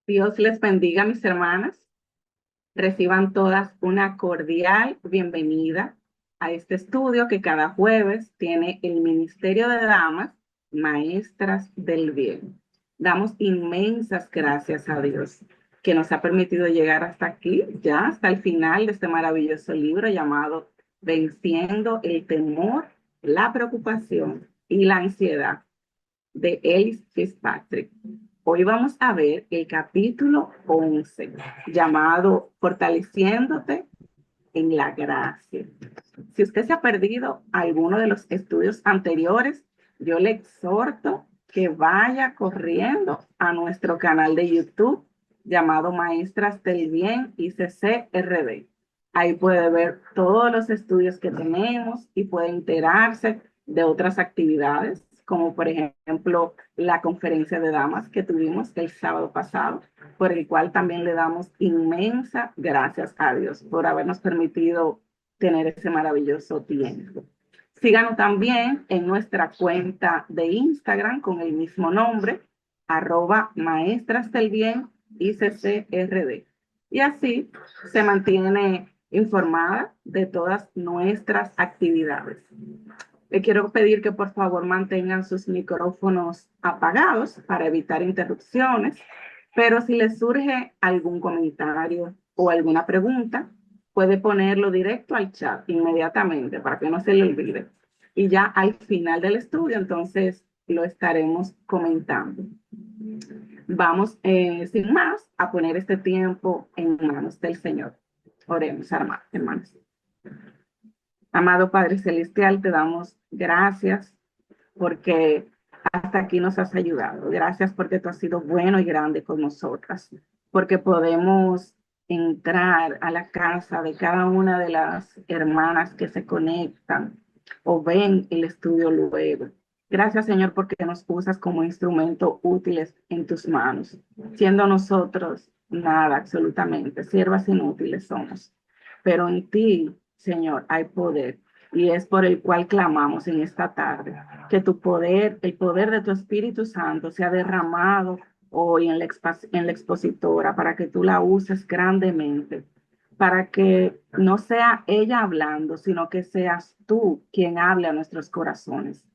Dios les bendiga, mis hermanas. Reciban todas una cordial bienvenida a este estudio que cada jueves tiene el Ministerio de Damas, Maestras del Bien. Damos inmensas gracias a Dios que nos ha permitido llegar hasta aquí, ya hasta el final de este maravilloso libro llamado Venciendo el temor, la preocupación y la ansiedad de Ellis Fitzpatrick. Hoy vamos a ver el capítulo 11, llamado Fortaleciéndote en la gracia. Si usted se ha perdido alguno de los estudios anteriores, yo le exhorto que vaya corriendo a nuestro canal de YouTube llamado Maestras del Bien ICCRD. Ahí puede ver todos los estudios que tenemos y puede enterarse de otras actividades, como por ejemplo la conferencia de damas que tuvimos el sábado pasado, por el cual también le damos inmensa gracias a Dios por habernos permitido tener ese maravilloso tiempo. Síganos también en nuestra cuenta de Instagram con el mismo nombre, @Maestras del Bien ICCRD. Y así se mantiene informada de todas nuestras actividades. Le quiero pedir que por favor mantengan sus micrófonos apagados para evitar interrupciones, pero si les surge algún comentario o alguna pregunta, puede ponerlo directo al chat inmediatamente para que no se le olvide. Y ya al final del estudio, entonces lo estaremos comentando. Vamos, sin más, a poner este tiempo en manos del Señor. Oremos, hermanos. Amado Padre Celestial, te damos gracias porque hasta aquí nos has ayudado. Gracias porque tú has sido bueno y grande con nosotras, porque podemos entrar a la casa de cada una de las hermanas que se conectan o ven el estudio luego. Gracias, Señor, porque nos usas como instrumento útiles en tus manos, siendo nosotros nada, absolutamente, siervas inútiles somos. Pero en ti, Señor, hay poder y es por el cual clamamos en esta tarde. Que tu poder, el poder de tu Espíritu Santo sea derramado hoy en la expositora para que tú la uses grandemente, para que no sea ella hablando, sino que seas tú quien hable a nuestros corazones.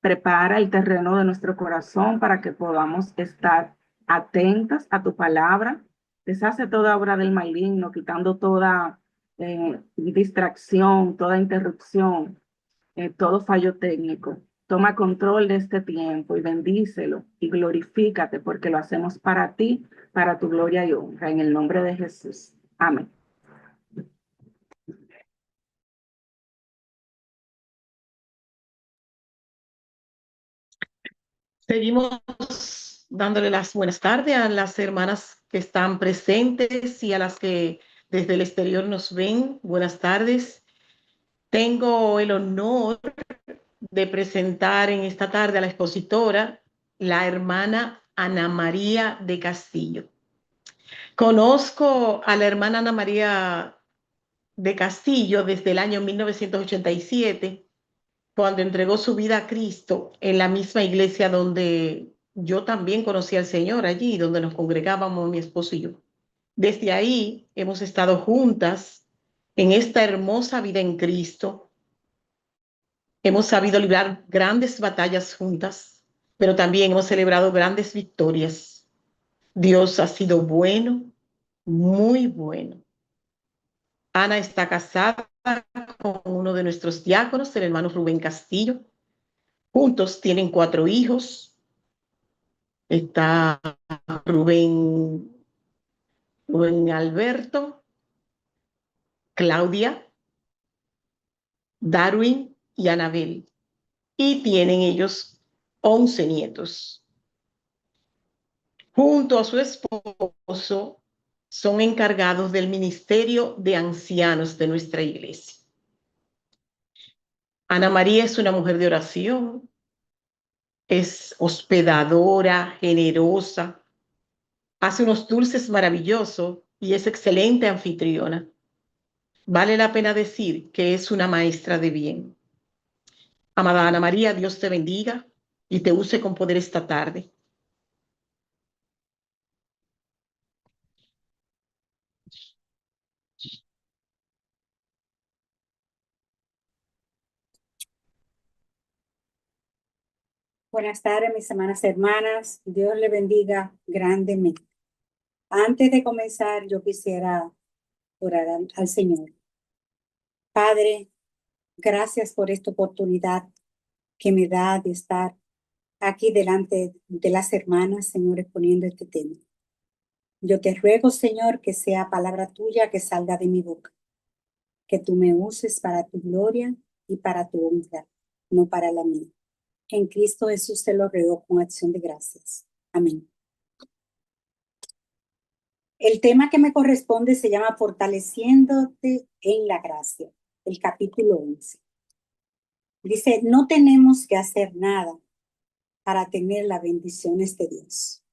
Prepara el terreno de nuestro corazón para que podamos estar atentas a tu palabra. Deshace toda obra del maligno, quitando toda distracción, toda interrupción, todo fallo técnico. Toma control de este tiempo y bendícelo y glorifícate porque lo hacemos para ti, para tu gloria y honra. En el nombre de Jesús. Amén. Seguimos dándole las buenas tardes a las hermanas que están presentes y a las que desde el exterior nos ven. Buenas tardes. Tengo el honor de presentar en esta tarde a la expositora, la hermana Ana María de Castillo. Conozco a la hermana Ana María de Castillo desde el año 1987, cuando entregó su vida a Cristo en la misma iglesia donde yo también conocí al Señor, allí donde nos congregábamos mi esposo y yo. Desde ahí hemos estado juntas en esta hermosa vida en Cristo. Hemos sabido librar grandes batallas juntas, pero también hemos celebrado grandes victorias. Dios ha sido bueno, muy bueno. Ana está casada con uno de nuestros diáconos, el hermano Rubén Castillo. Juntos tienen 4 hijos. Está Rubén, Rubén Alberto, Claudia, Darwin y Anabel. Y tienen ellos 11 nietos. Junto a su esposo son encargados del ministerio de ancianos de nuestra iglesia. Ana María es una mujer de oración, es hospedadora, generosa, hace unos dulces maravillosos y es excelente anfitriona. Vale la pena decir que es una maestra de bien. Amada Ana María, Dios te bendiga y te use con poder esta tarde. Buenas tardes, mis hermanas, hermanas. Dios le bendiga grandemente. Antes de comenzar, yo quisiera orar al Señor. Padre, gracias por esta oportunidad que me da de estar aquí delante de las hermanas, Señor, exponiendo este tema. Yo te ruego, Señor, que sea palabra tuya que salga de mi boca, que tú me uses para tu gloria y para tu honra, no para la mía. En Cristo Jesús te lo ruego con acción de gracias. Amén. El tema que me corresponde se llama Fortaleciéndote en la gracia, el capítulo 11. Dice, no tenemos que hacer nada para tener las bendiciones de Dios.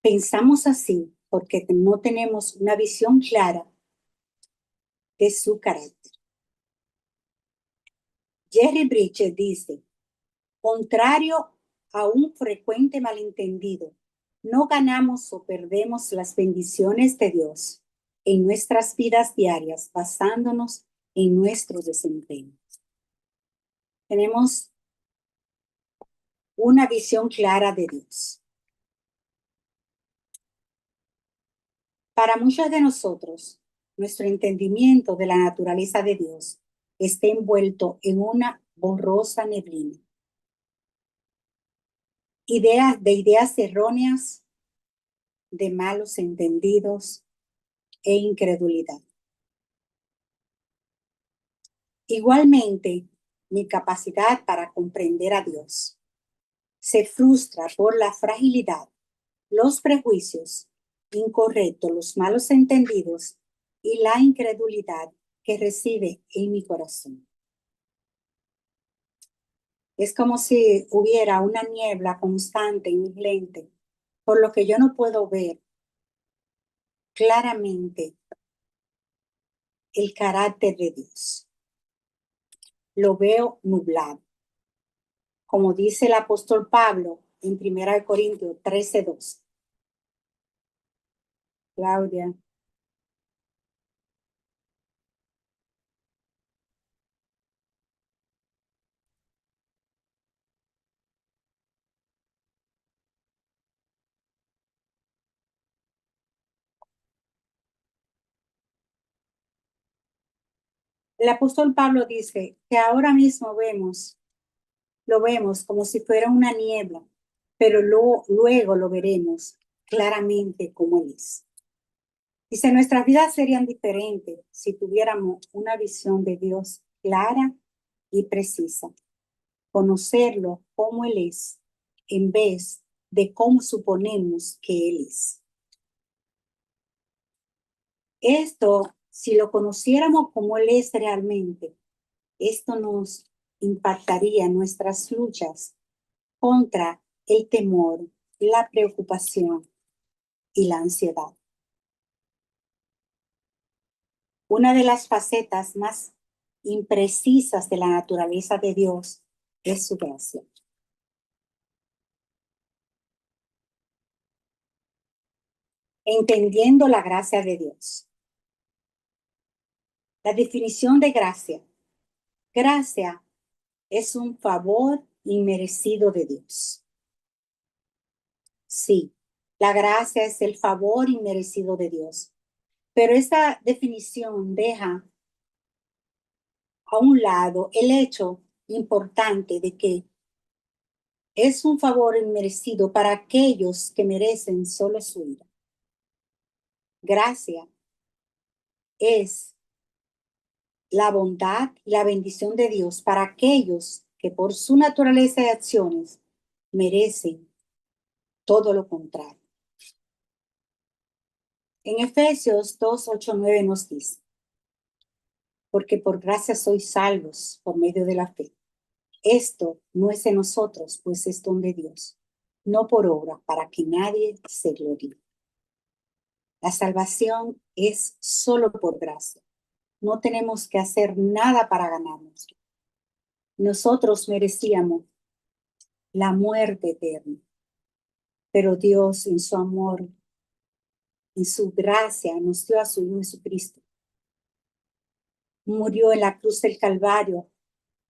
Pensamos así porque no tenemos una visión clara de su carácter. Jerry Bridges dice, contrario a un frecuente malentendido, no ganamos o perdemos las bendiciones de Dios en nuestras vidas diarias basándonos en nuestro desempeño. Tenemos una visión clara de Dios. Para muchos de nosotros, nuestro entendimiento de la naturaleza de Dios está envuelto en una borrosa neblina. Ideas erróneas, de malos entendidos e incredulidad. Igualmente, mi capacidad para comprender a Dios se frustra por la fragilidad, los prejuicios incorrectos, los malos entendidos y la incredulidad que recibe en mi corazón. Es como si hubiera una niebla constante en mi lente, por lo que yo no puedo ver claramente el carácter de Dios. Lo veo nublado. Como dice el apóstol Pablo en 1 Corintios 13:2. Claudia. El apóstol Pablo dice que ahora mismo lo vemos como si fuera una niebla, pero luego lo veremos claramente como Él es. Dice, nuestras vidas serían diferentes si tuviéramos una visión de Dios clara y precisa. Conocerlo como Él es, en vez de cómo suponemos que Él es. Esto, si lo conociéramos como Él es realmente, esto nos impactaría en nuestras luchas contra el temor, la preocupación y la ansiedad. Una de las facetas más imprecisas de la naturaleza de Dios es su gracia. Entendiendo la gracia de Dios. La definición de gracia. Gracia es un favor inmerecido de Dios. Sí, la gracia es el favor inmerecido de Dios. Pero esta definición deja a un lado el hecho importante de que es un favor inmerecido para aquellos que merecen solo su ira. Gracia es la bondad y la bendición de Dios para aquellos que por su naturaleza y acciones merecen todo lo contrario. En Efesios 2:8-9 nos dice, porque por gracia sois salvos por medio de la fe. Esto no es de nosotros, pues es don de Dios, no por obra, para que nadie se gloríe. La salvación es solo por gracia. No tenemos que hacer nada para ganarnos. Nosotros merecíamos la muerte eterna, pero Dios en su amor, en su gracia, nos dio a su Hijo Jesucristo. Murió en la cruz del Calvario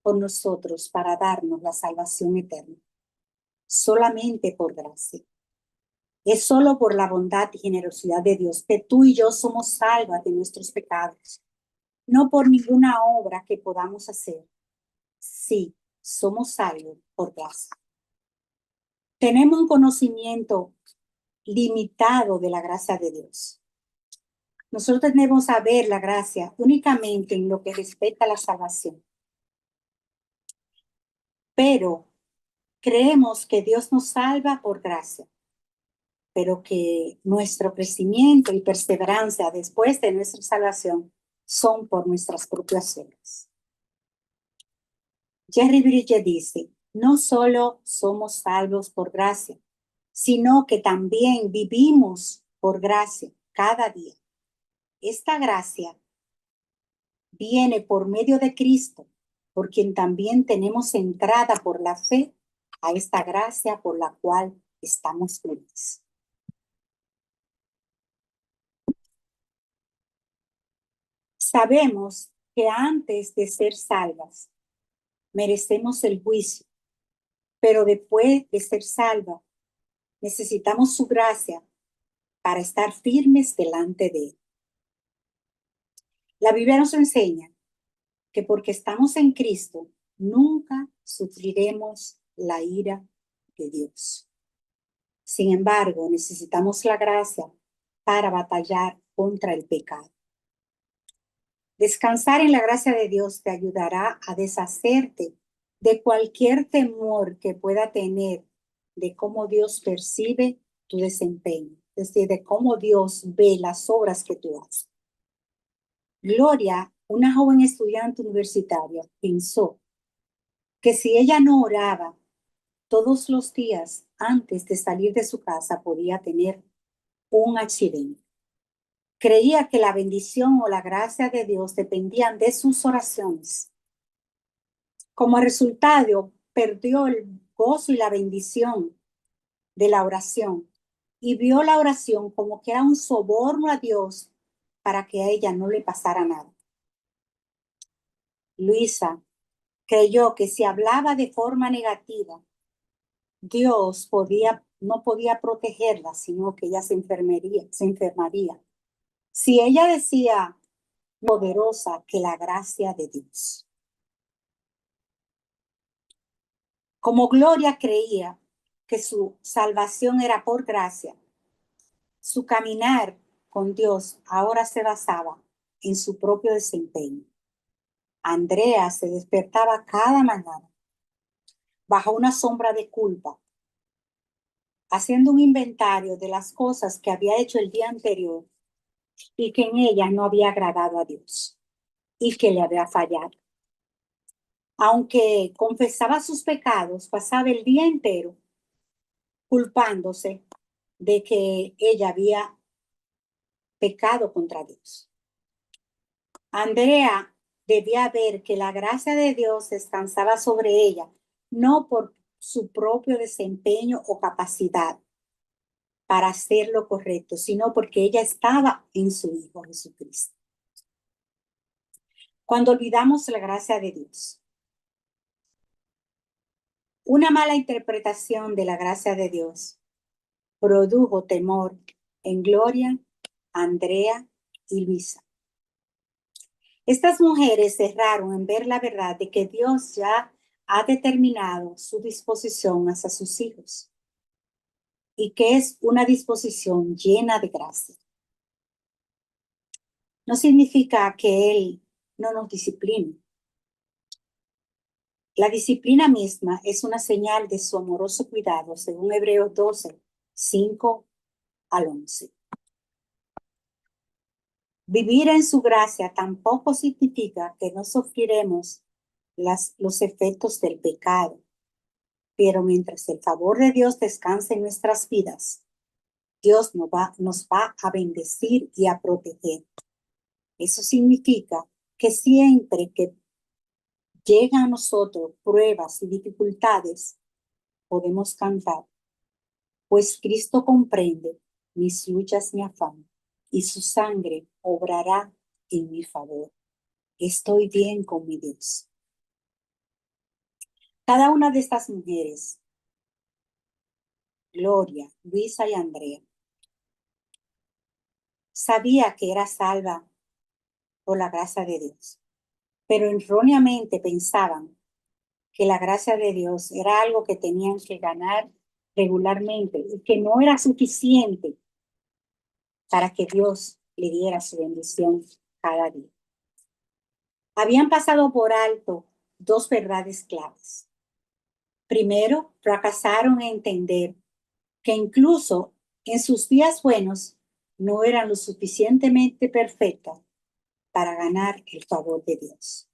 por nosotros para darnos la salvación eterna. solamente por gracia. Es solo por la bondad y generosidad de Dios que tú y yo somos salvas de nuestros pecados, no por ninguna obra que podamos hacer. Sí, somos salvos por gracia. Tenemos un conocimiento limitado de la gracia de Dios. Nosotros debemos saber la gracia únicamente en lo que respecta a la salvación. Pero creemos que Dios nos salva por gracia, pero que nuestro crecimiento y perseverancia después de nuestra salvación son por nuestras propias obras. Jerry Bridges dice, no solo somos salvos por gracia, sino que también vivimos por gracia cada día. Esta gracia viene por medio de Cristo, por quien también tenemos entrada por la fe a esta gracia por la cual estamos felices. Sabemos que antes de ser salvas, merecemos el juicio, pero después de ser salvas, necesitamos su gracia para estar firmes delante de él. La Biblia nos enseña que porque estamos en Cristo, nunca sufriremos la ira de Dios. Sin embargo, necesitamos la gracia para batallar contra el pecado. Descansar en la gracia de Dios te ayudará a deshacerte de cualquier temor que pueda tener de cómo Dios percibe tu desempeño, es decir, de cómo Dios ve las obras que tú haces. Gloria, una joven estudiante universitaria, pensó que si ella no oraba todos los días antes de salir de su casa, podía tener un accidente. Creía que la bendición o la gracia de Dios dependían de sus oraciones. Como resultado, perdió el gozo y la bendición de la oración y vio la oración como que era un soborno a Dios para que a ella no le pasara nada. Luisa creyó que si hablaba de forma negativa, Dios no podía protegerla, sino que ella se enfermaría. Si ella decía poderosa que la gracia de Dios. Como Gloria creía que su salvación era por gracia, su caminar con Dios ahora se basaba en su propio desempeño. Andrea se despertaba cada mañana bajo una sombra de culpa, haciendo un inventario de las cosas que había hecho el día anterior y que en ellas no había agradado a Dios y que le había fallado. Aunque confesaba sus pecados, pasaba el día entero culpándose de que ella había pecado contra Dios. Andrea debía ver que la gracia de Dios descansaba sobre ella, no por su propio desempeño o capacidad para hacer lo correcto, sino porque ella estaba en su Hijo Jesucristo. Cuando olvidamos la gracia de Dios, una mala interpretación de la gracia de Dios produjo temor en Gloria, Andrea y Luisa. Estas mujeres cerraron en ver la verdad de que Dios ya ha determinado su disposición hacia sus hijos y que es una disposición llena de gracia. No significa que Él no nos discipline. La disciplina misma es una señal de su amoroso cuidado, según Hebreos 12, 5 al 11. Vivir en su gracia tampoco significa que no sufriremos los efectos del pecado, pero mientras el favor de Dios descanse en nuestras vidas, Dios nos va a bendecir y a proteger. Eso significa que siempre que llegan a nosotros pruebas y dificultades, podemos cantar, pues Cristo comprende mis luchas, mi afán, y su sangre obrará en mi favor. Estoy bien con mi Dios. Cada una de estas mujeres Gloria, Luisa y Andrea. Sabía que era salva por la gracia de Dios, pero erróneamente pensaban que la gracia de Dios era algo que tenían que ganar regularmente y que no era suficiente para que Dios le diera su bendición cada día. Habían pasado por alto dos verdades claves. Primero, fracasaron en entender que incluso en sus días buenos no eran lo suficientemente perfectas para ganar el favor de Dios.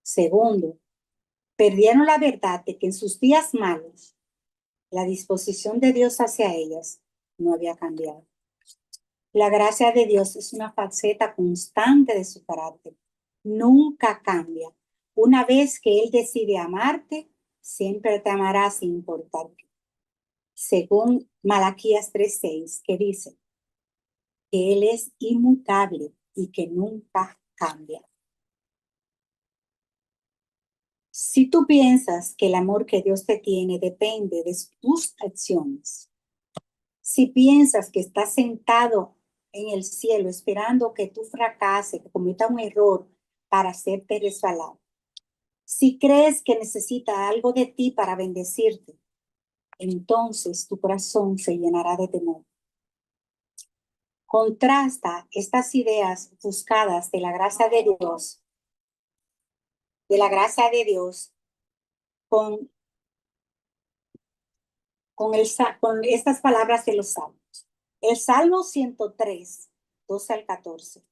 Segundo, perdieron la verdad de que en sus días malos la disposición de Dios hacia ellas no había cambiado. La gracia de Dios es una faceta constante de su carácter. Nunca cambia. Una vez que Él decide amarte, siempre te amará sin importar qué. Según Malaquías 3:6, que dice que Él es inmutable y que nunca cambia. Si tú piensas que el amor que Dios te tiene depende de tus acciones, si piensas que estás sentado en el cielo esperando que tú fracases, que cometa un error para hacerte resbalar, si crees que necesita algo de ti para bendecirte, entonces tu corazón se llenará de temor. Contrasta estas ideas buscadas de la gracia de Dios, con con estas palabras de los salmos. El Salmo 103, 12 al 14.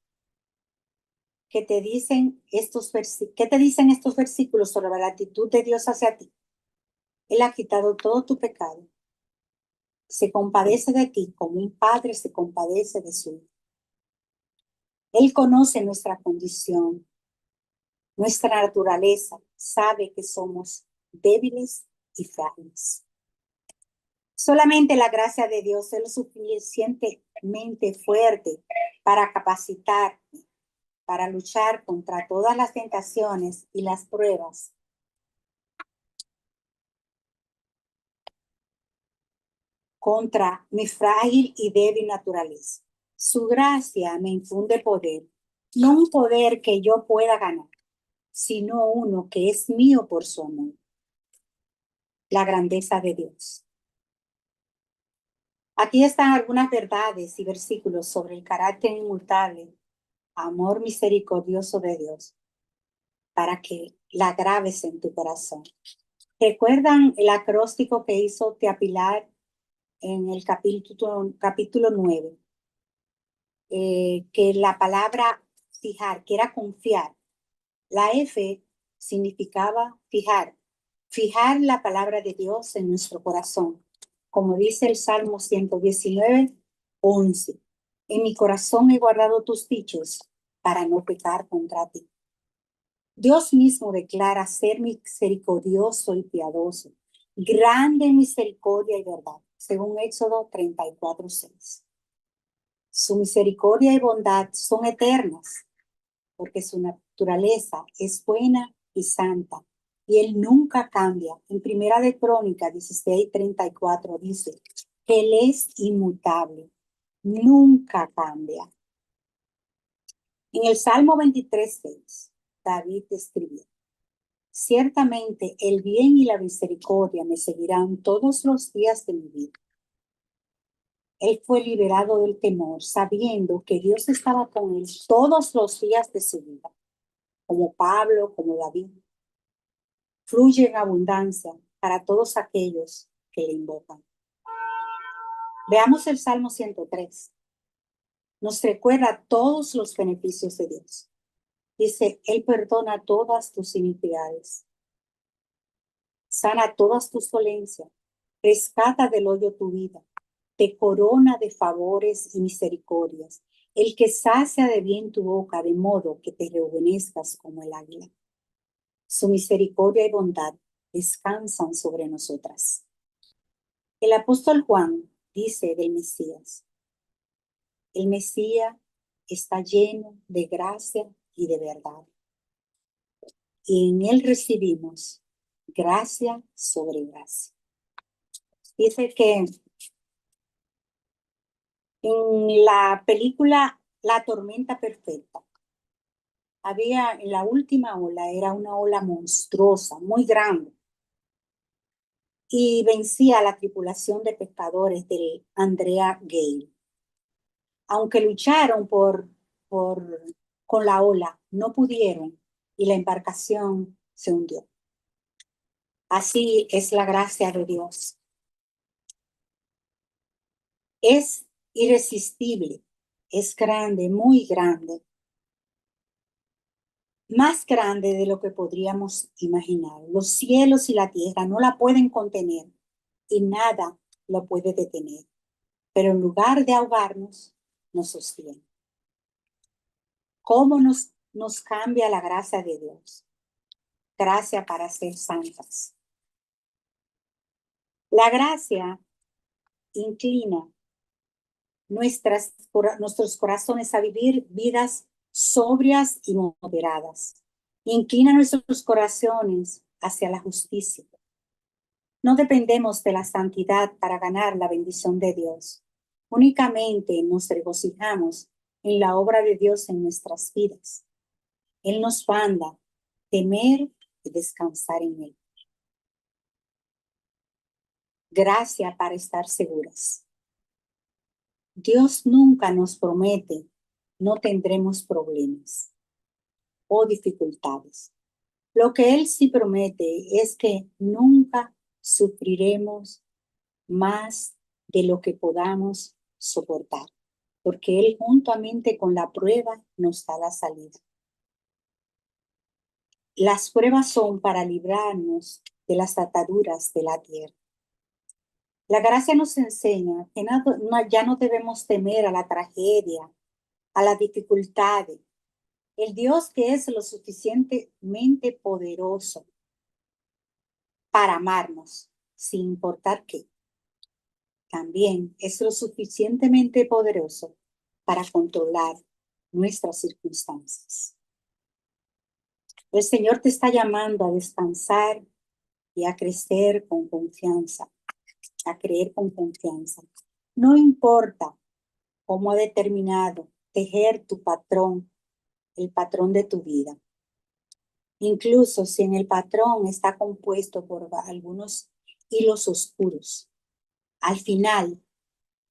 ¿Qué te dicen estos versículos sobre la actitud de Dios hacia ti? Él ha quitado todo tu pecado. Se compadece de ti como un padre se compadece de su hijo. Él conoce nuestra condición, nuestra naturaleza, sabe que somos débiles y frágiles. Solamente la gracia de Dios es lo suficientemente fuerte para capacitarme, para luchar contra todas las tentaciones y las pruebas. Contra mi frágil y débil naturaleza. Su gracia me infunde poder, no un poder que yo pueda ganar, sino uno que es mío por su amor. La grandeza de Dios. Aquí están algunas verdades y versículos sobre el carácter inmutable, amor misericordioso de Dios, para que la grabes en tu corazón. ¿Recuerdan el acróstico que hizo Tía Pilar en el capítulo 9? Que la palabra fijar, que era confiar. La F significaba fijar la palabra de Dios en nuestro corazón. Como dice el Salmo 119, 11. En mi corazón he guardado tus dichos para no pecar contra ti. Dios mismo declara ser misericordioso y piadoso, grande en misericordia y verdad, según Éxodo 34:6. Su misericordia y bondad son eternas, porque su naturaleza es buena y santa, y Él nunca cambia. En Primera de Crónicas 16:34 dice que Él es inmutable, nunca cambia. En el Salmo 23:6, David escribió: ciertamente el bien y la misericordia me seguirán todos los días de mi vida. Él fue liberado del temor, sabiendo que Dios estaba con él todos los días de su vida, como Pablo, como David. Fluye en abundancia para todos aquellos que le invocan. Veamos el Salmo 103. Nos recuerda todos los beneficios de Dios. Dice, Él perdona todas tus iniquidades, sana todas tus dolencias, rescata del hoyo tu vida, te corona de favores y misericordias, el que sacia de bien tu boca, de modo que te rejuvenezcas como el águila. Su misericordia y bondad descansan sobre nosotras. El apóstol Juan dice del Mesías: el Mesías está lleno de gracia y de verdad, y en él recibimos gracia sobre gracia. Dice que En la película La tormenta perfecta, había en la última ola, era una ola monstruosa, muy grande, y vencía a la tripulación de pescadores del Andrea Gale. Aunque lucharon con la ola, no pudieron y la embarcación se hundió. Así es la gracia de Dios. Es irresistible, es grande, muy grande, más grande de lo que podríamos imaginar. Los cielos y la tierra no la pueden contener y nada lo puede detener, pero en lugar de ahogarnos, nos sostiene. ¿Cómo nos cambia la gracia de Dios? Gracia para ser santas. La gracia inclina nuestros corazones a vivir vidas sobrias y moderadas. Inclina nuestros corazones hacia la justicia. No dependemos de la santidad para ganar la bendición de Dios. Únicamente nos regocijamos en la obra de Dios en nuestras vidas. Él nos manda temer y descansar en Él. Gracia para estar seguras. Dios nunca nos promete no tendremos problemas o dificultades. Lo que Él sí promete es que nunca sufriremos más de lo que podamos soportar, porque Él juntamente con la prueba nos da la salida. Las pruebas son para librarnos de las ataduras de la tierra. La gracia nos enseña que ya no debemos temer a la tragedia, a las dificultades. El Dios que es lo suficientemente poderoso para amarnos, sin importar qué, también es lo suficientemente poderoso para controlar nuestras circunstancias. El Señor te está llamando a descansar y a crecer con confianza, a creer con confianza. No importa cómo ha determinado tejer tu patrón, el patrón de tu vida. Incluso si en el patrón está compuesto por algunos hilos oscuros, al final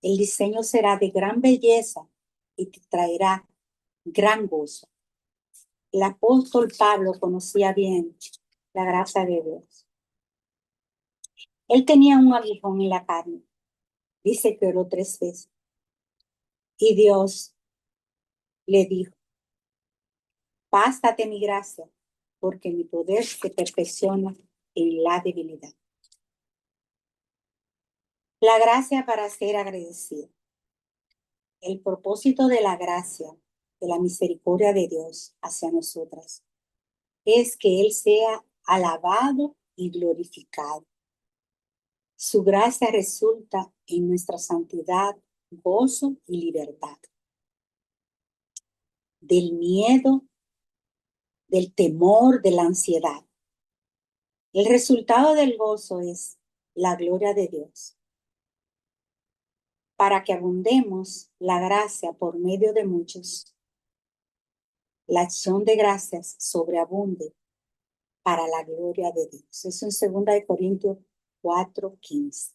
el diseño será de gran belleza y te traerá gran gozo. El apóstol Pablo conocía bien la gracia de Dios. Él tenía un aguijón en la carne. Dice que oró 3 veces. Y Dios le dijo, bástate mi gracia, porque mi poder se perfecciona en la debilidad. La gracia para ser agradecido. El propósito de la gracia, de la misericordia de Dios hacia nosotras, es que Él sea alabado y glorificado. Su gracia resulta en nuestra santidad, gozo y libertad. Del miedo, del temor, de la ansiedad. El resultado del gozo es la gloria de Dios. Para que abundemos la gracia por medio de muchos, la acción de gracias sobreabunde para la gloria de Dios. Eso en 2 Corintios 4:15.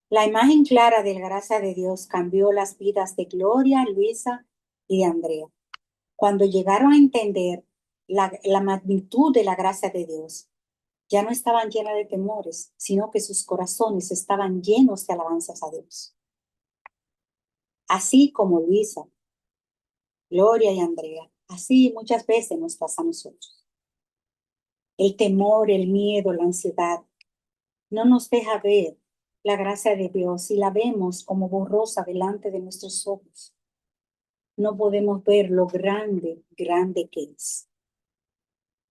La imagen clara de la gracia de Dios cambió las vidas de Gloria, Luisa y de Andrea. Cuando llegaron a entender la magnitud de la gracia de Dios, ya no estaban llenas de temores, sino que sus corazones estaban llenos de alabanzas a Dios. Así como Luisa, Gloria y Andrea, así muchas veces nos pasa a nosotros. El temor, el miedo, la ansiedad no nos deja ver la gracia de Dios y la vemos como borrosa delante de nuestros ojos. No podemos ver lo grande, grande que es.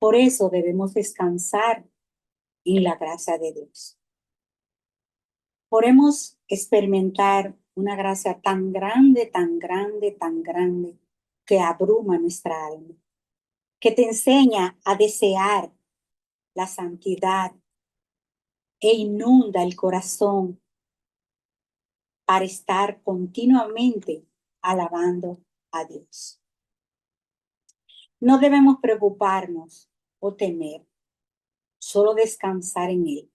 Por eso debemos descansar en la gracia de Dios. Podemos experimentar una gracia tan grande, tan grande, tan grande, que abruma nuestra alma, que te enseña a desear la santidad e inunda el corazón para estar continuamente alabando a Dios. No debemos preocuparnos o temer, solo descansar en Él.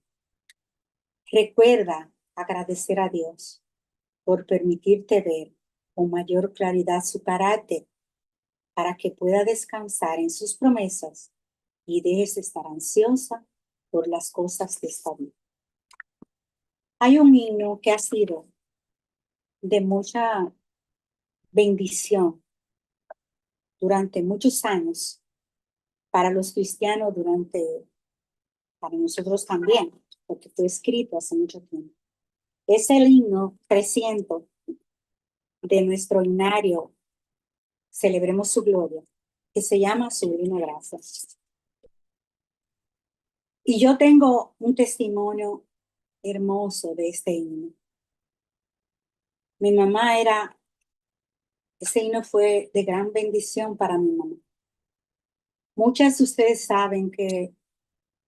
Recuerda agradecer a Dios por permitirte ver con mayor claridad su carácter para que pueda descansar en sus promesas y dejes de estar ansiosa por las cosas de esta vida. Hay un himno que ha sido de mucha bendición durante muchos años para los cristianos, para nosotros también, porque fue escrito hace mucho tiempo. Es el himno 300 de nuestro himnario Celebremos su Gloria, que se llama Sublime Gracia. Y yo tengo un testimonio hermoso de este himno. Mi mamá ese himno fue de gran bendición para mi mamá. Muchas de ustedes saben que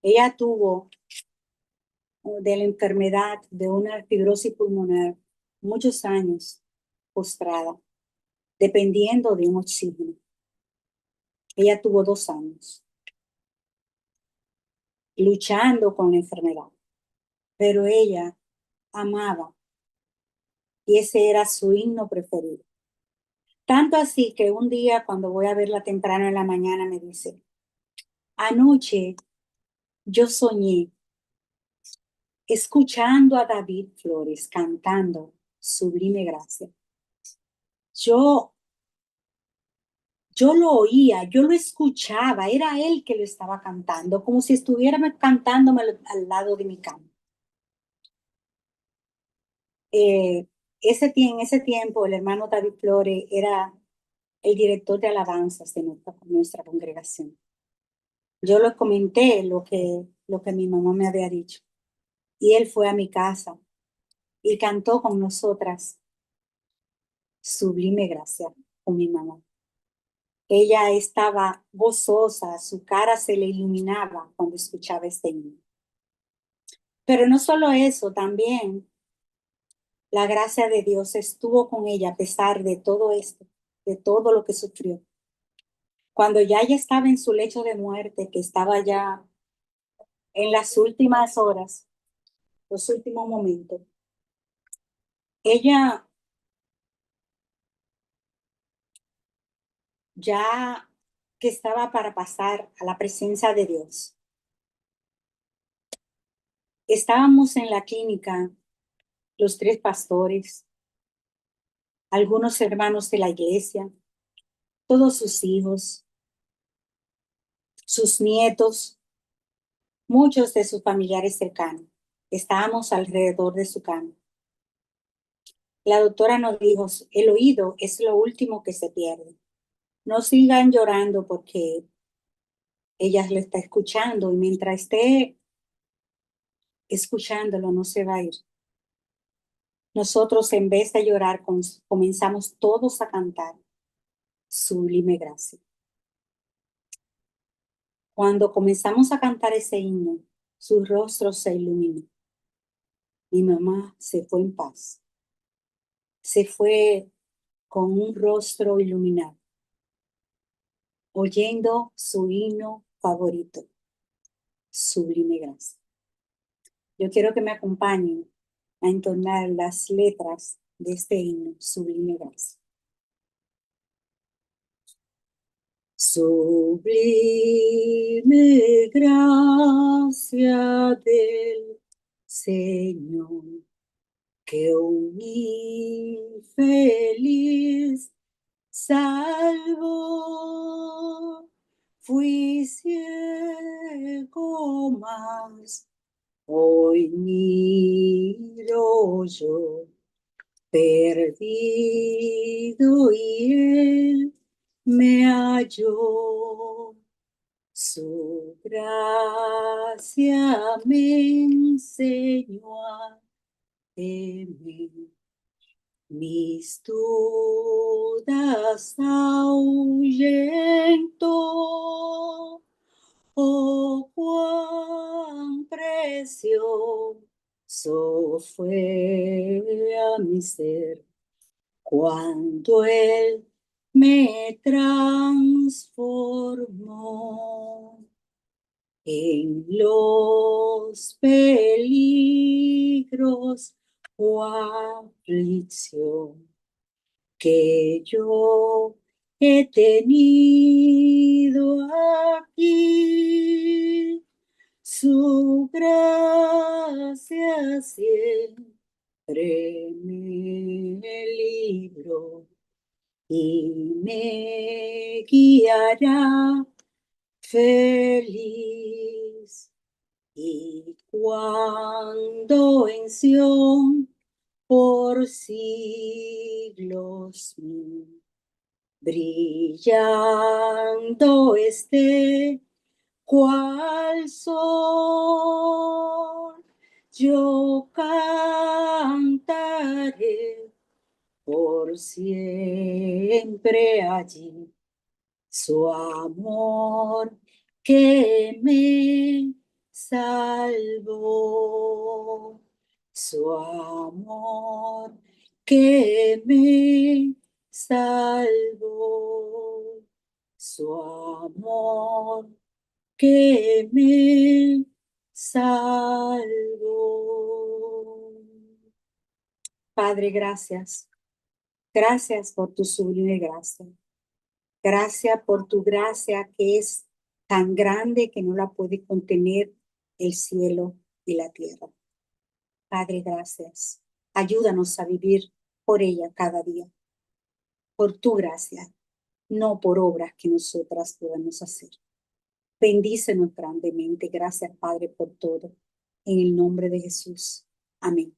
ella tuvo de la enfermedad de una fibrosis pulmonar muchos años postrada, dependiendo de un oxígeno. Ella tuvo 2 años luchando con la enfermedad, pero ella amaba y ese era su himno preferido. Tanto así que un día cuando voy a verla temprano en la mañana me dice, anoche yo soñé escuchando a David Flores cantando Sublime Gracia. Yo lo oía, yo lo escuchaba, era él que lo estaba cantando, como si estuviera cantándome al lado de mi cama. En ese tiempo, el hermano David Flores era el director de alabanzas de nuestra congregación. Yo le comenté lo que mi mamá me había dicho. Y él fue a mi casa y cantó con nosotras Sublime Gracia con mi mamá. Ella estaba gozosa, su cara se le iluminaba cuando escuchaba este himno. Pero no solo eso, también la gracia de Dios estuvo con ella a pesar de todo esto, de todo lo que sufrió. Cuando ya ella estaba en su lecho de muerte, que estaba ya en las últimas horas, los últimos momentos, ella ya que estaba para pasar a la presencia de Dios. Estábamos en la clínica, los 3 pastores, algunos hermanos de la iglesia, todos sus hijos, sus nietos, muchos de sus familiares cercanos. Estábamos alrededor de su cama. La doctora nos dijo, el oído es lo último que se pierde. No sigan llorando porque ella lo está escuchando y mientras esté escuchándolo no se va a ir. Nosotros en vez de llorar comenzamos todos a cantar Sublime Gracia. Cuando comenzamos a cantar ese himno, su rostro se iluminó. Mi mamá se fue en paz. Se fue con un rostro iluminado, oyendo su himno favorito, Sublime Gracia. Yo quiero que me acompañen a entonar las letras de este himno, Sublime Gracia. Sublime gracia del Señor, que un infeliz salvo, fui ciego mas hoy miro yo, perdido y él me halló. Su gracia me enseñó a temer, mis dudas ahuyentó. Oh, cuán precioso fue a mi ser cuando Él me transformó en los peligros o aflicción que yo he tenido aquí. Su gracia siempre me libró y me guiará feliz. Y cuando en Sión por siglos brillando esté cual sol, yo cantaré por siempre allí su amor que me salvó, su amor que me salvó, su amor que me salvó. Padre, gracias. Gracias por tu sublime gracia. Gracias por tu gracia que es tan grande que no la puede contener el cielo y la tierra. Padre, gracias. Ayúdanos a vivir por ella cada día, por tu gracia, no por obras que nosotras podamos hacer. Bendícenos grandemente. Gracias, Padre, por todo. En el nombre de Jesús. Amén.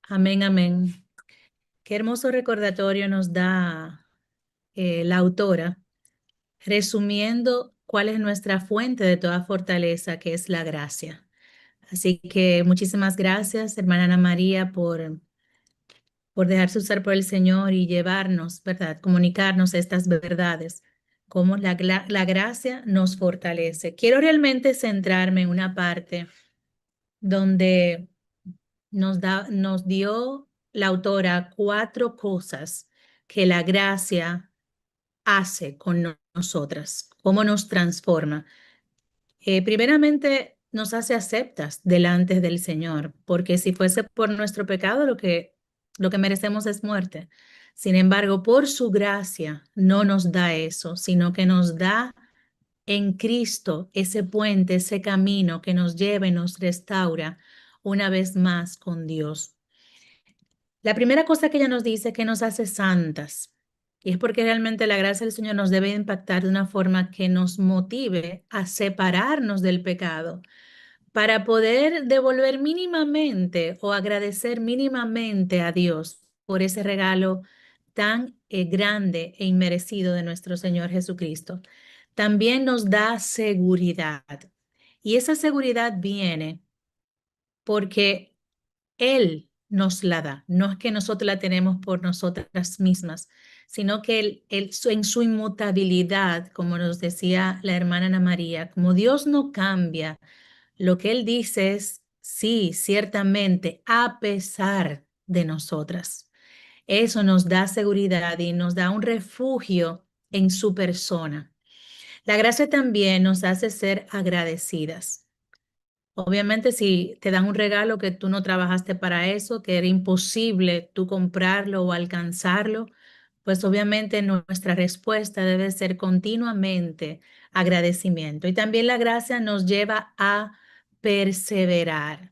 Amén, amén. Qué hermoso recordatorio nos da la autora, resumiendo cuál es nuestra fuente de toda fortaleza, que es la gracia. Así que muchísimas gracias, hermana Ana María, por dejarse usar por el Señor y llevarnos, ¿verdad? Comunicarnos estas verdades, cómo la gracia nos fortalece. Quiero realmente centrarme en una parte donde nos dio la autora 4 cosas que la gracia hace con nosotras, cómo nos transforma. Primeramente, nos hace aceptas delante del Señor, porque si fuese por nuestro pecado, lo que merecemos es muerte. Sin embargo, por su gracia no nos da eso, sino que nos da en Cristo ese puente, ese camino que nos lleva y nos restaura una vez más con Dios. La primera cosa que ella nos dice es que nos hace santas. Y es porque realmente la gracia del Señor nos debe impactar de una forma que nos motive a separarnos del pecado para poder devolver mínimamente o agradecer mínimamente a Dios por ese regalo tan grande e inmerecido de nuestro Señor Jesucristo. También nos da seguridad. Y esa seguridad viene porque Él nos la da. No es que nosotros la tenemos por nosotras mismas, sino que él en su inmutabilidad, como nos decía la hermana Ana María, como Dios no cambia, lo que Él dice es, sí, ciertamente, a pesar de nosotras. Eso nos da seguridad y nos da un refugio en su persona. La gracia también nos hace ser agradecidas. Obviamente, si te dan un regalo que tú no trabajaste para eso, que era imposible tú comprarlo o alcanzarlo, pues obviamente nuestra respuesta debe ser continuamente agradecimiento. Y también la gracia nos lleva a perseverar.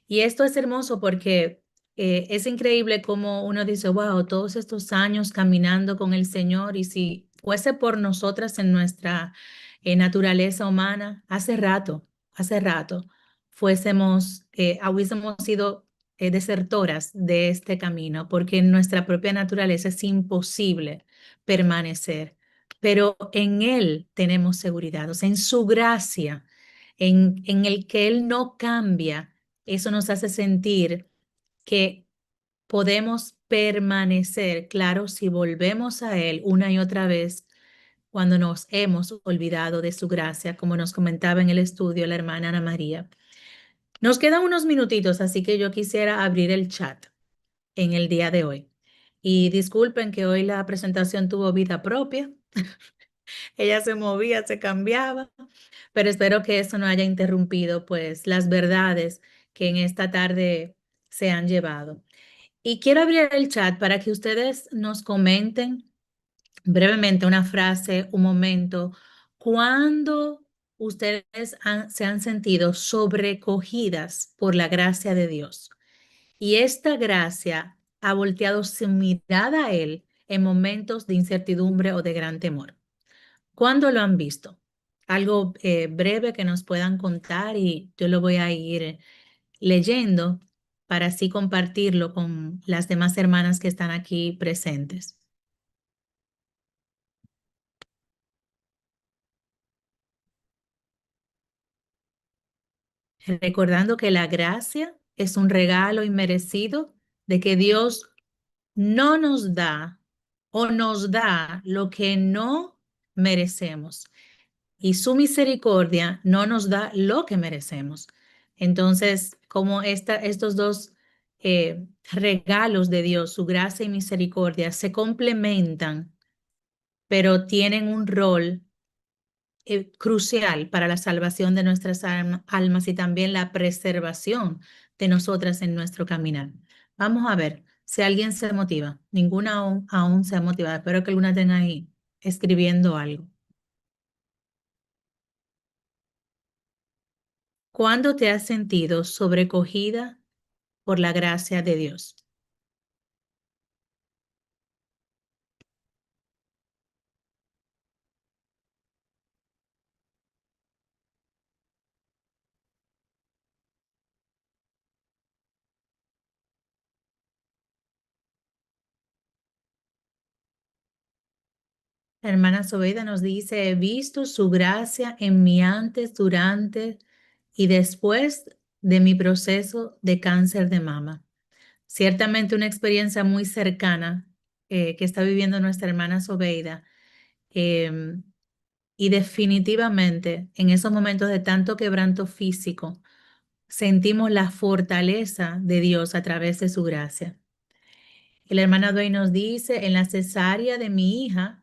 Y esto es hermoso porque es increíble cómo uno dice, wow, todos estos años caminando con el Señor y si fuese por nosotras en nuestra naturaleza humana, hace rato, hubiésemos sido desertoras de este camino porque en nuestra propia naturaleza es imposible permanecer. Pero en Él tenemos seguridad, o sea, en su gracia, en el que Él no cambia. Eso nos hace sentir que podemos permanecer, claro, si volvemos a Él una y otra vez, cuando nos hemos olvidado de su gracia, como nos comentaba en el estudio la hermana Ana María. Nos quedan unos minutitos, así que yo quisiera abrir el chat en el día de hoy. Y disculpen que hoy la presentación tuvo vida propia. Ella se movía, se cambiaba, pero espero que eso no haya interrumpido pues las verdades que en esta tarde se han llevado. Y quiero abrir el chat para que ustedes nos comenten brevemente una frase, un momento, cuando ustedes se han sentido sobrecogidas por la gracia de Dios y esta gracia ha volteado su mirada a Él en momentos de incertidumbre o de gran temor. ¿Cuándo lo han visto? Algo breve que nos puedan contar y yo lo voy a ir leyendo para así compartirlo con las demás hermanas que están aquí presentes. Recordando que la gracia es un regalo inmerecido de que Dios no nos da o nos da lo que no merecemos y su misericordia no nos da lo que merecemos. Entonces, como estos dos regalos de Dios, su gracia y misericordia, se complementan, pero tienen un rol crucial para la salvación de nuestras almas y también la preservación de nosotras en nuestro caminar. Vamos a ver si alguien se motiva. Ninguna aún se ha motivado. Espero que alguna tenga ahí escribiendo algo. ¿Cuándo te has sentido sobrecogida por la gracia de Dios? La hermana Zobeida nos dice, he visto su gracia en mi antes, durante y después de mi proceso de cáncer de mama. Ciertamente una experiencia muy cercana que está viviendo nuestra hermana Zobeida. Y definitivamente en esos momentos de tanto quebranto físico, sentimos la fortaleza de Dios a través de su gracia. Y la hermana Dwayne nos dice, en la cesárea de mi hija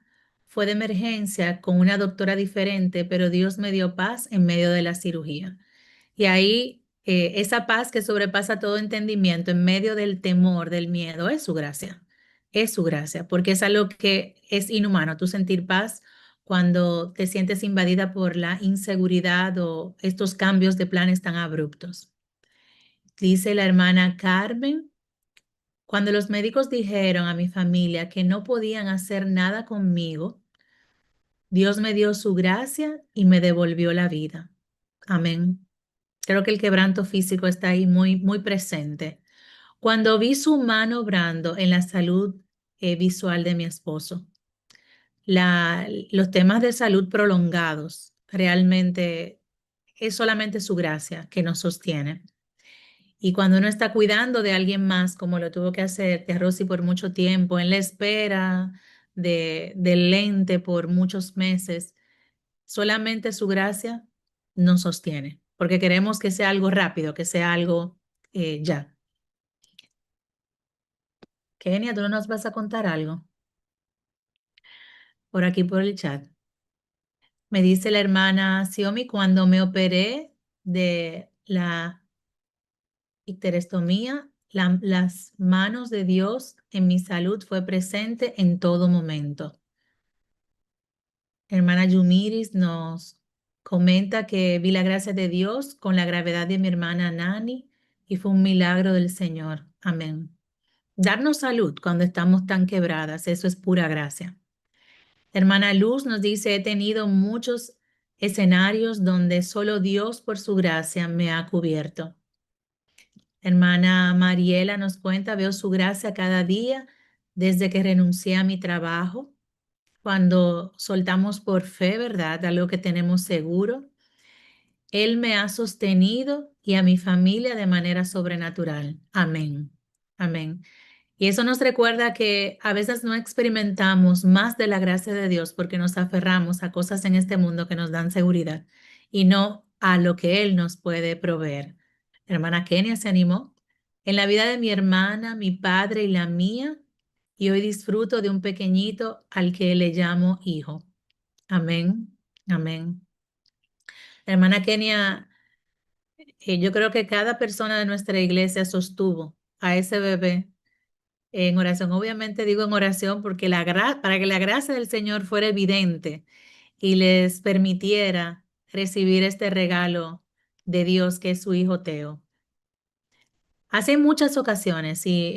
fue de emergencia con una doctora diferente, pero Dios me dio paz en medio de la cirugía. Y ahí esa paz que sobrepasa todo entendimiento en medio del temor, del miedo, es su gracia, porque es algo que es inhumano, tú sentir paz cuando te sientes invadida por la inseguridad o estos cambios de planes tan abruptos. Dice la hermana Carmen, cuando los médicos dijeron a mi familia que no podían hacer nada conmigo, Dios me dio su gracia y me devolvió la vida. Amén. Creo que el quebranto físico está ahí muy, muy presente. Cuando vi su mano obrando en la salud visual de mi esposo, los temas de salud prolongados, realmente es solamente su gracia que nos sostiene. Y cuando uno está cuidando de alguien más, como lo tuvo que hacer de Rosy por mucho tiempo, en la espera del lente por muchos meses, solamente su gracia nos sostiene, porque queremos que sea algo rápido, que sea algo ya. Kenia, ¿tú no nos vas a contar algo? Por aquí, por el chat. Me dice la hermana Xiomi, cuando me operé de la icterestomía, las manos de Dios en mi salud fue presente en todo momento. Hermana Yumiris nos comenta que vi la gracia de Dios con la gravedad de mi hermana Nani y fue un milagro del Señor. Amén. Darnos salud cuando estamos tan quebradas, eso es pura gracia. Hermana Luz nos dice, he tenido muchos escenarios donde solo Dios por su gracia me ha cubierto. Hermana Mariela nos cuenta, veo su gracia cada día desde que renuncié a mi trabajo, cuando soltamos por fe, ¿verdad? Algo que tenemos seguro. Él me ha sostenido y a mi familia de manera sobrenatural. Amén. Amén. Y eso nos recuerda que a veces no experimentamos más de la gracia de Dios porque nos aferramos a cosas en este mundo que nos dan seguridad y no a lo que Él nos puede proveer. Hermana Kenia se animó. En la vida de mi hermana, mi padre y la mía, y hoy disfruto de un pequeñito al que le llamo hijo. Amén, amén. Hermana Kenia, yo creo que cada persona de nuestra iglesia sostuvo a ese bebé en oración. Obviamente digo en oración porque para que la gracia del Señor fuera evidente y les permitiera recibir este regalo de Dios que es su hijo Teo. Hace muchas ocasiones, si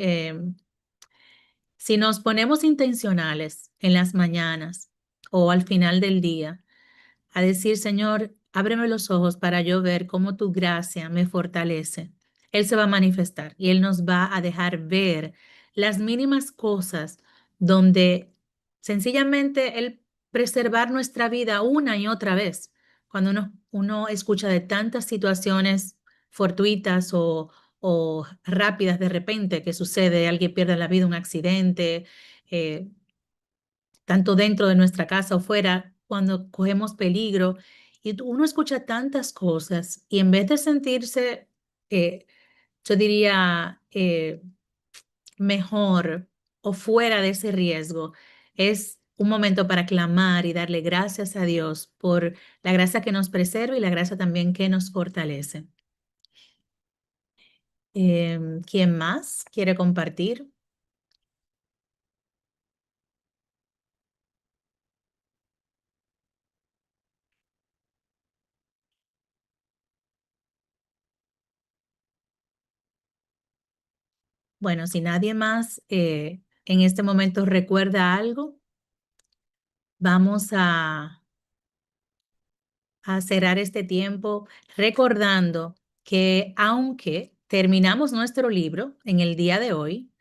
nos ponemos intencionales en las mañanas o al final del día, a decir, Señor, ábreme los ojos para yo ver cómo tu gracia me fortalece. Él se va a manifestar y Él nos va a dejar ver las mínimas cosas donde sencillamente Él preservar nuestra vida una y otra vez. Cuando uno escucha de tantas situaciones fortuitas o rápidas de repente que sucede, alguien pierde la vida, un accidente, eh, tanto dentro de nuestra casa o fuera, cuando cogemos peligro. Y uno escucha tantas cosas y en vez de sentirse, yo diría, mejor o fuera de ese riesgo, es un momento para clamar y darle gracias a Dios por la gracia que nos preserva y la gracia también que nos fortalece. ¿Quién más quiere compartir? Bueno, si nadie más en este momento recuerda algo, vamos a cerrar este tiempo recordando que aunque terminamos nuestro libro en el día de hoy,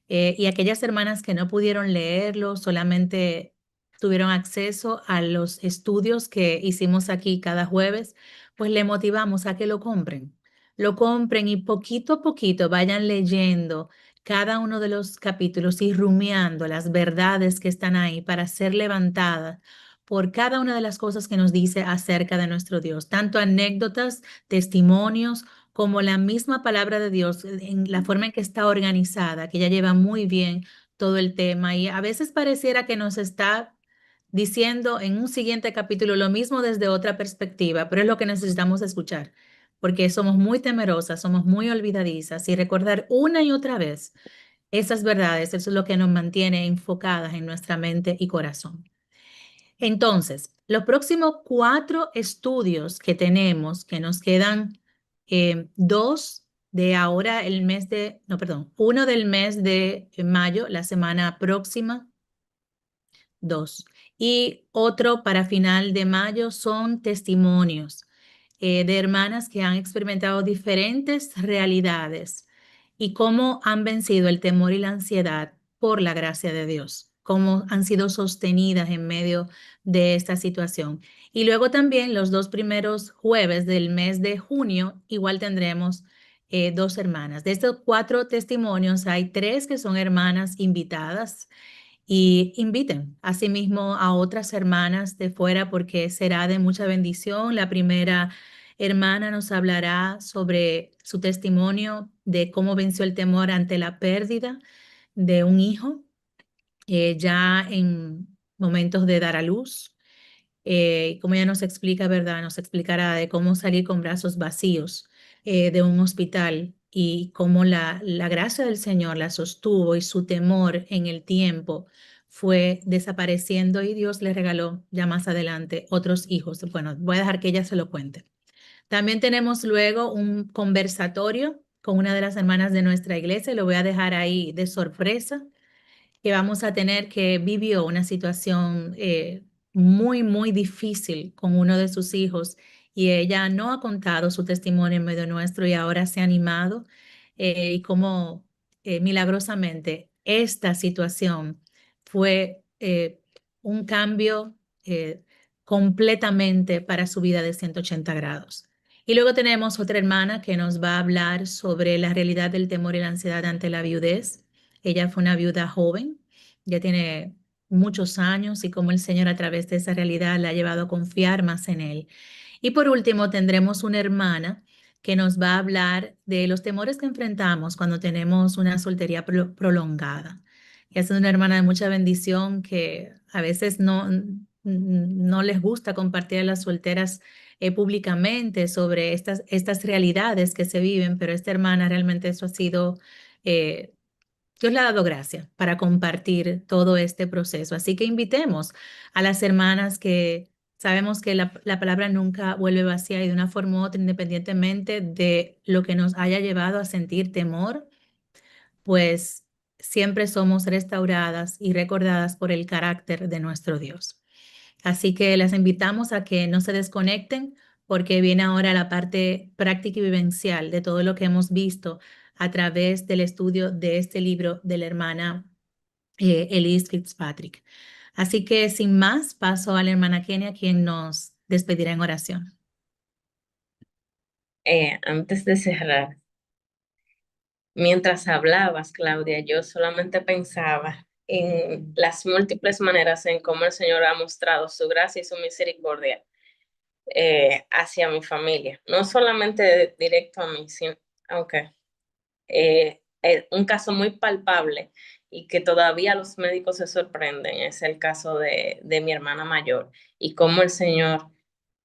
y aquellas hermanas que no pudieron leerlo, solamente tuvieron acceso a los estudios que hicimos aquí cada jueves, pues le motivamos a que lo compren y poquito a poquito vayan leyendo cada uno de los capítulos y rumiando las verdades que están ahí para ser levantadas por cada una de las cosas que nos dice acerca de nuestro Dios, tanto anécdotas, testimonios, como la misma palabra de Dios, en la forma en que está organizada, que ella lleva muy bien todo el tema y a veces pareciera que nos está diciendo en un siguiente capítulo lo mismo desde otra perspectiva, pero es lo que necesitamos escuchar, porque somos muy temerosas, somos muy olvidadizas y recordar una y otra vez esas verdades, eso es lo que nos mantiene enfocadas en nuestra mente y corazón. Entonces, los próximos 4 estudios que tenemos, que nos quedan 2 de ahora, el mes de, no, perdón, 1 del mes de mayo, la semana próxima, 2. Y otro para final de mayo son testimonios de hermanas que han experimentado diferentes realidades y cómo han vencido el temor y la ansiedad por la gracia de Dios, cómo han sido sostenidas en medio de esta situación. Y luego también los 2 primeros jueves del mes de junio, igual tendremos 2 hermanas. De estos 4 testimonios hay 3 que son hermanas invitadas y inviten asimismo a otras hermanas de fuera porque será de mucha bendición. La primera hermana nos hablará sobre su testimonio de cómo venció el temor ante la pérdida de un hijo ya en momentos de dar a luz. Como ella nos explica, ¿verdad? Nos explicará de cómo salir con brazos vacíos de un hospital y cómo la gracia del Señor la sostuvo y su temor en el tiempo fue desapareciendo y Dios le regaló ya más adelante otros hijos. Bueno, voy a dejar que ella se lo cuente. También tenemos luego un conversatorio con una de las hermanas de nuestra iglesia, lo voy a dejar ahí de sorpresa, que vamos a tener que vivió una situación muy, muy difícil con uno de sus hijos y ella no ha contado su testimonio en medio nuestro y ahora se ha animado y como milagrosamente esta situación fue un cambio completamente para su vida de 180 grados. Y luego tenemos otra hermana que nos va a hablar sobre la realidad del temor y la ansiedad ante la viudez Ella fue una viuda joven, ya tiene muchos años y cómo el Señor a través de esa realidad la ha llevado a confiar más en Él. Y por último, tendremos una hermana que nos va a hablar de los temores que enfrentamos cuando tenemos una soltería prolongada. Y es una hermana de mucha bendición que a veces no les gusta compartir a las solteras públicamente sobre estas realidades que se viven, pero esta hermana realmente eso ha sido, Dios le ha dado gracia para compartir todo este proceso. Así que invitemos a las hermanas que sabemos que la palabra nunca vuelve vacía y de una forma u otra, independientemente de lo que nos haya llevado a sentir temor, pues siempre somos restauradas y recordadas por el carácter de nuestro Dios. Así que las invitamos a que no se desconecten porque viene ahora la parte práctica y vivencial de todo lo que hemos visto a través del estudio de este libro de la hermana Elise Fitzpatrick. Así que sin más, paso a la hermana Kenia, quien nos despedirá en oración. Antes de cerrar, mientras hablabas, Claudia, yo solamente pensaba en las múltiples maneras en cómo el Señor ha mostrado su gracia y su misericordia hacia mi familia. No solamente directo a mí, sino, aunque un caso muy palpable y que todavía los médicos se sorprenden es el caso de mi hermana mayor y cómo el Señor,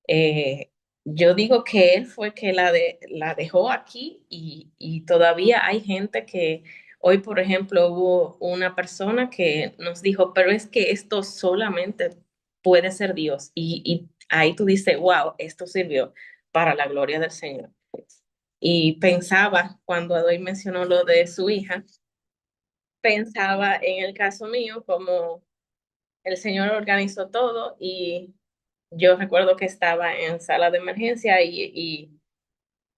eh, yo digo que él fue que la dejó aquí y todavía hay gente que hoy, por ejemplo, hubo una persona que nos dijo, pero es que esto solamente puede ser Dios. Y ahí tú dices, wow, esto sirvió para la gloria del Señor. Y pensaba, cuando Adoy mencionó lo de su hija, pensaba en el caso mío, como el Señor organizó todo y yo recuerdo que estaba en sala de emergencia y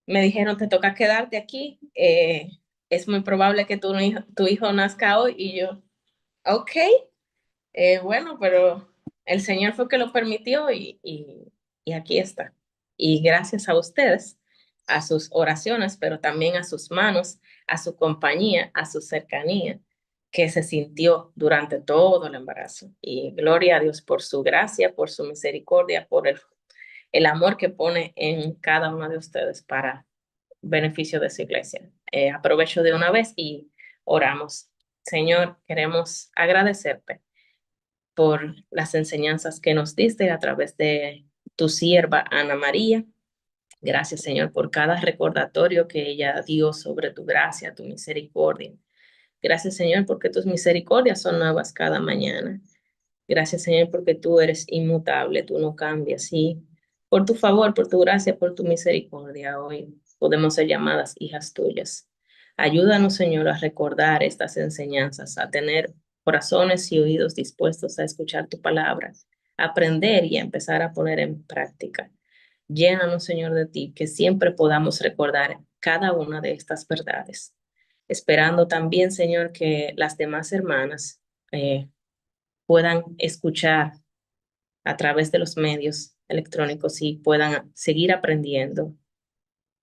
me dijeron, te toca quedarte aquí, es muy probable que tu hijo nazca hoy y yo, ok, bueno, pero el Señor fue que lo permitió y aquí está. Y gracias a ustedes, a sus oraciones, pero también a sus manos, a su compañía, a su cercanía, que se sintió durante todo el embarazo. Y gloria a Dios por su gracia, por su misericordia, por el amor que pone en cada uno de ustedes para beneficio de su iglesia. Aprovecho de una vez y oramos. Señor, queremos agradecerte por las enseñanzas que nos diste a través de tu sierva Ana María. Gracias, Señor, por cada recordatorio que ella dio sobre tu gracia, tu misericordia. Gracias, Señor, porque tus misericordias son nuevas cada mañana. Gracias, Señor, porque tú eres inmutable, tú no cambias. Y por tu favor, por tu gracia, por tu misericordia, hoy podemos ser llamadas hijas tuyas. Ayúdanos, Señor, a recordar estas enseñanzas, a tener corazones y oídos dispuestos a escuchar tu palabra, a aprender y a empezar a poner en práctica. Llénanos, Señor, de ti, que siempre podamos recordar cada una de estas verdades. Esperando también, Señor, que las demás hermanas puedan escuchar a través de los medios electrónicos y puedan seguir aprendiendo.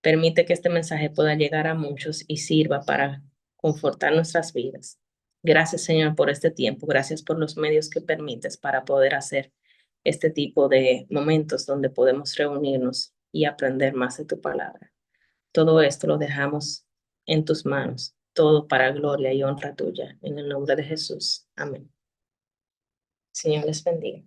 Permite que este mensaje pueda llegar a muchos y sirva para confortar nuestras vidas. Gracias, Señor, por este tiempo. Gracias por los medios que permites para poder hacer este tipo de momentos donde podemos reunirnos y aprender más de tu palabra. Todo esto lo dejamos en tus manos, todo para gloria y honra tuya. En el nombre de Jesús. Amén. Señor les bendiga.